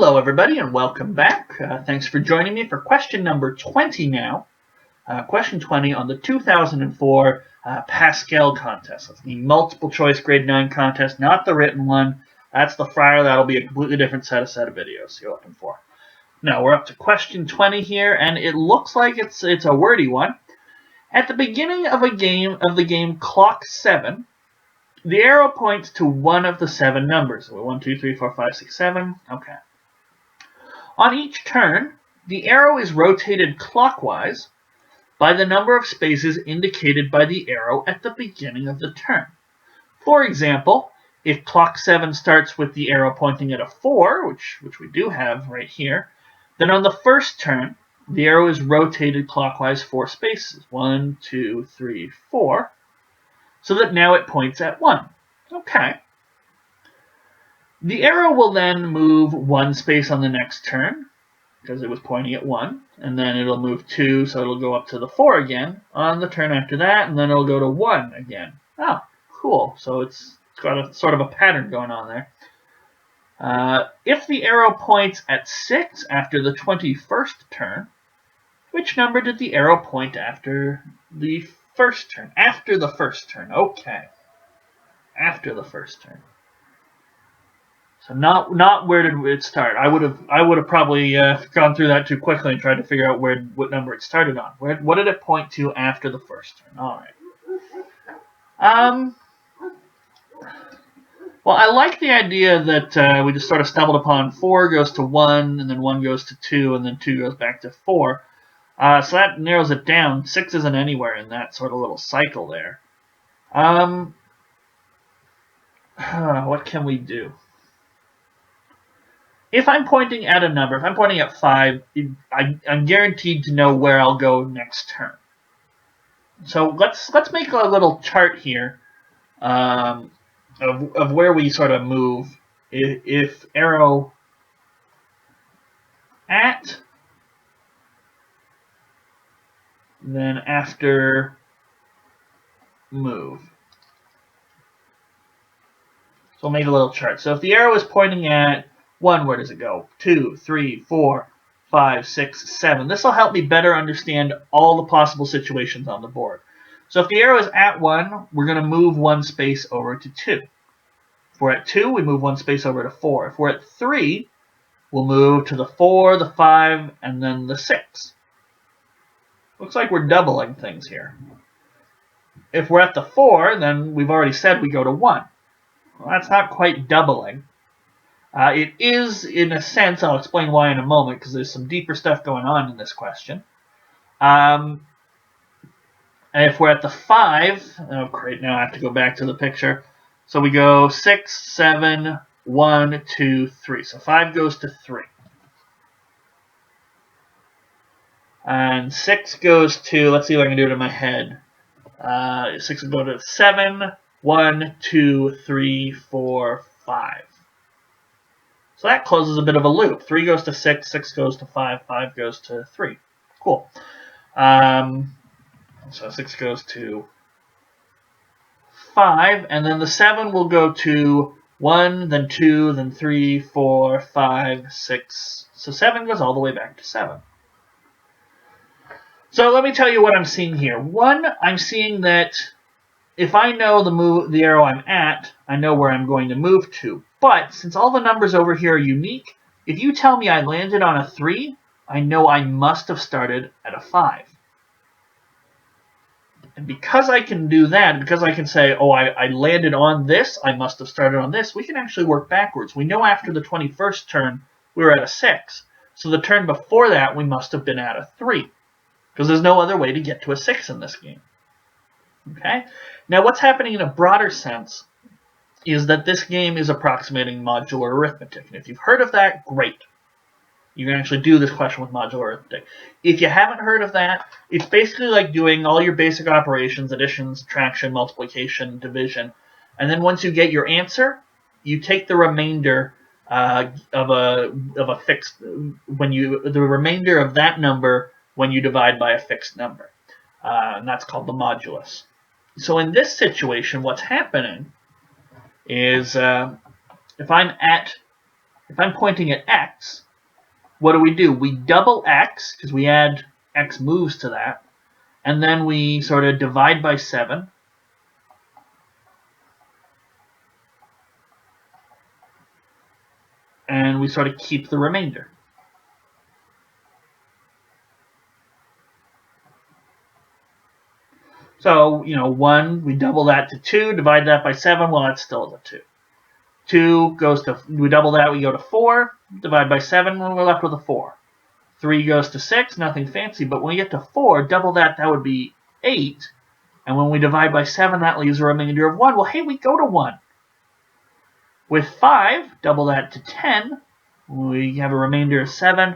Hello everybody and welcome back. Thanks for joining me for question number 20 now. Question 20 on the 2004 Pascal contest. That's the multiple choice grade 9 contest, not the written one. That's the Friar. That'll be a completely different set of videos you're looking for. Now we're up to question 20 here, and it looks like it's a wordy one. At the beginning of the game Clock 7, the arrow points to one of the 7 numbers. 1, 2, 3, 4, 5, 6, 7. Okay. On each turn, the arrow is rotated clockwise by the number of spaces indicated by the arrow at the beginning of the turn. For example, if clock 7 starts with the arrow pointing at a 4, which we do have right here, then on the first turn, the arrow is rotated clockwise 4 spaces. 1, 2, 3, 4. So that now it points at 1. Okay. The arrow will then move 1 space on the next turn, because it was pointing at 1, and then it'll move 2, so it'll go up to the 4 again on the turn after that, and then it'll go to 1 again. Oh, cool. So it's got a sort of a pattern going on there. If the arrow points at 6 after the 21st turn, which number did the arrow point after the first turn? After the first turn. Okay. After the first turn. So not where did it start. I would have probably gone through that too quickly and tried to figure out what number it started on. What did it point to after the first turn? All right. Well, I like the idea that we just sort of stumbled upon 4 goes to 1, and then 1 goes to 2, and then 2 goes back to 4. So that narrows it down. 6 isn't anywhere in that sort of little cycle there. What can we do? If I'm pointing at a number, if I'm pointing at 5, I'm guaranteed to know where I'll go next turn. So let's make a little chart here of where we sort of move. If arrow at, then after move. So we'll make a little chart. So if the arrow is pointing at 1, where does it go? 2, 3, 4, 5, 6, 7. This will help me better understand all the possible situations on the board. So if the arrow is at 1, we're going to move 1 space over to 2. If we're at 2, we move 1 space over to 4. If we're at 3, we'll move to the 4, the 5, and then the 6. Looks like we're doubling things here. If we're at the 4, then we've already said we go to 1. Well, that's not quite doubling. It is, in a sense, I'll explain why in a moment, because there's some deeper stuff going on in this question. And if we're at the 5, oh great, now I have to go back to the picture. So we go 6, 7, 1, 2, 3. So 5 goes to 3. And 6 goes to, let's see if I can do it in my head. 6 will go to 7, 1, 2, 3, 4, 5. So that closes a bit of a loop. 3 goes to 6, 6 goes to 5, 5 goes to 3. Cool. So 6 goes to 5, and then the 7 will go to 1, then 2, then 3, 4, 5, 6. So 7 goes all the way back to 7. So let me tell you what I'm seeing here. 1, I'm seeing that if I know the arrow I'm at, I know where I'm going to move to. But since all the numbers over here are unique, if you tell me I landed on a 3, I know I must have started at a 5. And because I can do that, because I can say, oh, I landed on this, I must have started on this, we can actually work backwards. We know after the 21st turn, we were at a 6. So the turn before that, we must have been at a 3. Because there's no other way to get to a 6 in this game. Okay? Now, what's happening in a broader sense is that this game is approximating modular arithmetic. And if you've heard of that, great. You can actually do this question with modular arithmetic. If you haven't heard of that, it's basically like doing all your basic operations, addition, subtraction, multiplication, division. And then once you get your answer, you take the remainder of a fixed, the remainder of that number when you divide by a fixed number. And that's called the modulus. So in this situation, what's happening is if I'm at if I'm pointing at x, what do? We double x, because we add x moves to that, and then we sort of divide by 7. And we sort of keep the remainder. So, 1, we double that to 2, divide that by 7, well, that's still a 2. 2 goes to, we double that, we go to 4, divide by 7, well, we're left with a 4. 3 goes to 6, nothing fancy, but when we get to 4, double that, that would be 8. And when we divide by 7, that leaves a remainder of 1. Well, hey, we go to 1. With 5, double that to 10, we have a remainder of 7.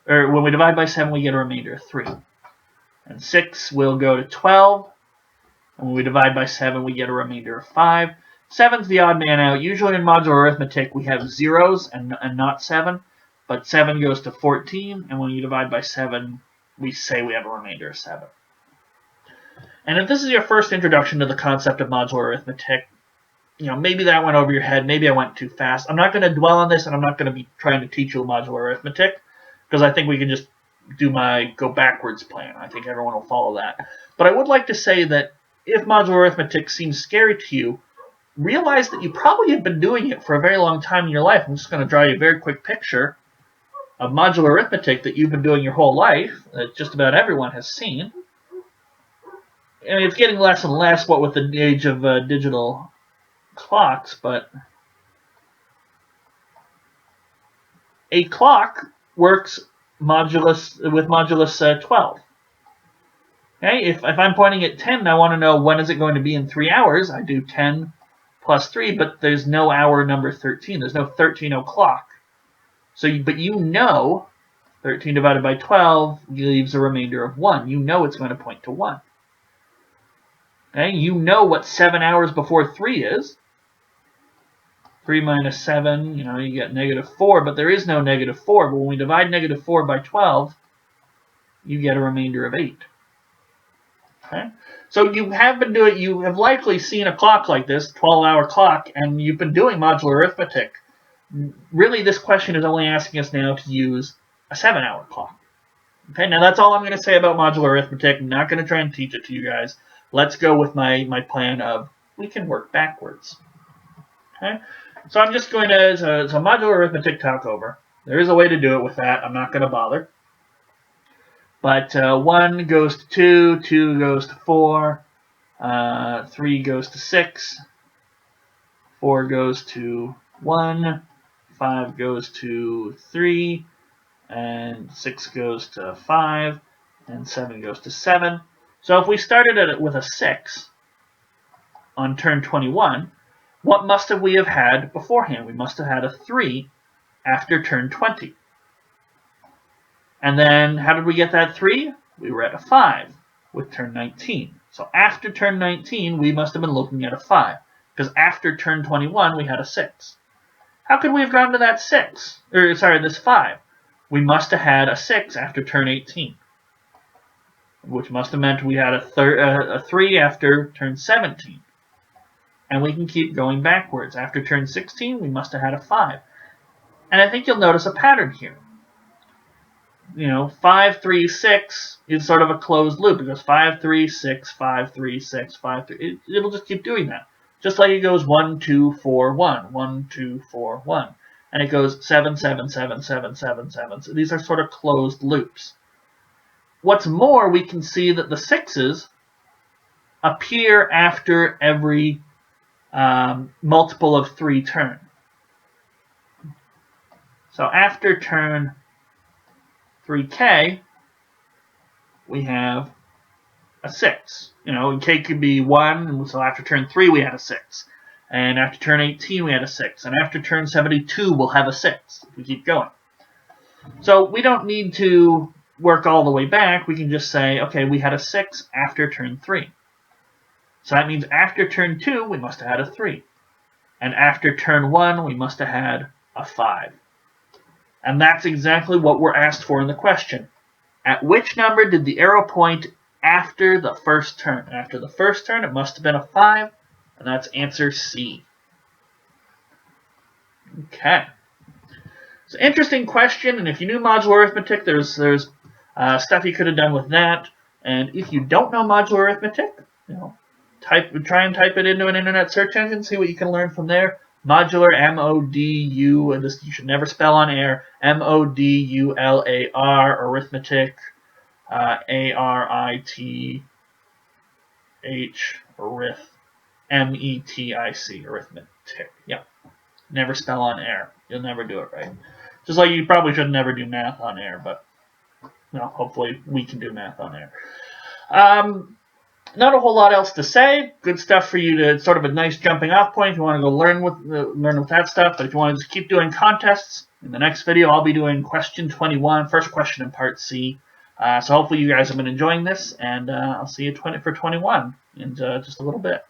Or when we divide by 7, we get a remainder of 3. And 6 will go to 12. And when we divide by 7, we get a remainder of 5. 7's the odd man out. Usually in modular arithmetic, we have zeros and not 7. But 7 goes to 14. And when you divide by 7, we say we have a remainder of 7. And if this is your first introduction to the concept of modular arithmetic, maybe that went over your head. Maybe I went too fast. I'm not going to dwell on this, and I'm not going to be trying to teach you modular arithmetic, because I think we can just do my go backwards plan. I think everyone will follow that. But I would like to say that if modular arithmetic seems scary to you, realize that you probably have been doing it for a very long time in your life. I'm just going to draw you a very quick picture of modular arithmetic that you've been doing your whole life, that just about everyone has seen. And it's getting less and less, what with the age of digital clocks, but a clock works with modulus 12. Okay, if I'm pointing at 10 and I want to know when is it going to be in 3 hours, I do 10 plus 3, but there's no hour number 13. There's no 13 o'clock. So, but 13 divided by 12 leaves a remainder of 1. You know it's going to point to 1. Okay, you know what 7 hours before 3 is. 3 minus 7, you get negative 4, but there is no negative 4. But when we divide negative 4 by 12, you get a remainder of 8. Okay? So you have likely seen a clock like this, 12-hour clock, and you've been doing modular arithmetic. Really, this question is only asking us now to use a 7-hour clock. Okay, now that's all I'm going to say about modular arithmetic. I'm not going to try and teach it to you guys. Let's go with my plan of we can work backwards. Okay, so I'm just going to, so modular arithmetic talk over. There is a way to do it with that. I'm not going to bother. But 1 goes to 2, 2 goes to 4, 3 goes to 6, 4 goes to 1, 5 goes to 3, and 6 goes to 5, and 7 goes to 7. So if we started with a 6 on turn 21, what must we have had beforehand? We must have had a 3 after turn 20. And then how did we get that 3? We were at a 5 with turn 19. So after turn 19, we must have been looking at a 5. Because after turn 21, we had a 6. How could we have gotten to that 6? This 5. We must have had a 6 after turn 18. Which must have meant we had a 3 after turn 17. And we can keep going backwards. After turn 16, we must have had a 5. And I think you'll notice a pattern here. 5, 3, 6 is sort of a closed loop. It goes 5, 3, 6, 5, 3, 6, 5, 3. It'll just keep doing that. Just like it goes 1, 2, 4, 1, 1, 2, 4, 1. And it goes 7, 7, 7, 7, 7, 7. So these are sort of closed loops. What's more, we can see that the 6s appear after every multiple of 3 turn. So after turn 3k, we have a 6. K could be 1, and so after turn 3 we had a 6. And after turn 18 we had a 6. And after turn 72 we'll have a 6. If we keep going. So we don't need to work all the way back. We can just say, okay, we had a 6 after turn 3. So that means after turn 2 we must have had a 3. And after turn 1 we must have had a 5. And that's exactly what we're asked for in the question. At which number did the arrow point after the first turn? After the first turn, it must have been a 5, and that's answer C. Okay. It's an interesting question, and if you knew modular arithmetic, there's stuff you could have done with that. And if you don't know modular arithmetic, try and type it into an internet search engine, see what you can learn from there. Modular, M-O-D-U, and this you should never spell on air, M-O-D-U-L-A-R, arithmetic, A-R-I-T-H, arith, M-E-T-I-C, arithmetic. Yeah, never spell on air. You'll never do it right. Just like you probably should never do math on air, but hopefully we can do math on air. Not a whole lot else to say. Good stuff for you to sort of a nice jumping off point if you want to go learn with that stuff. But if you want to just keep doing contests, in the next video I'll be doing question 21, first question in part C. So hopefully you guys have been enjoying this, and I'll see you for 21 in just a little bit.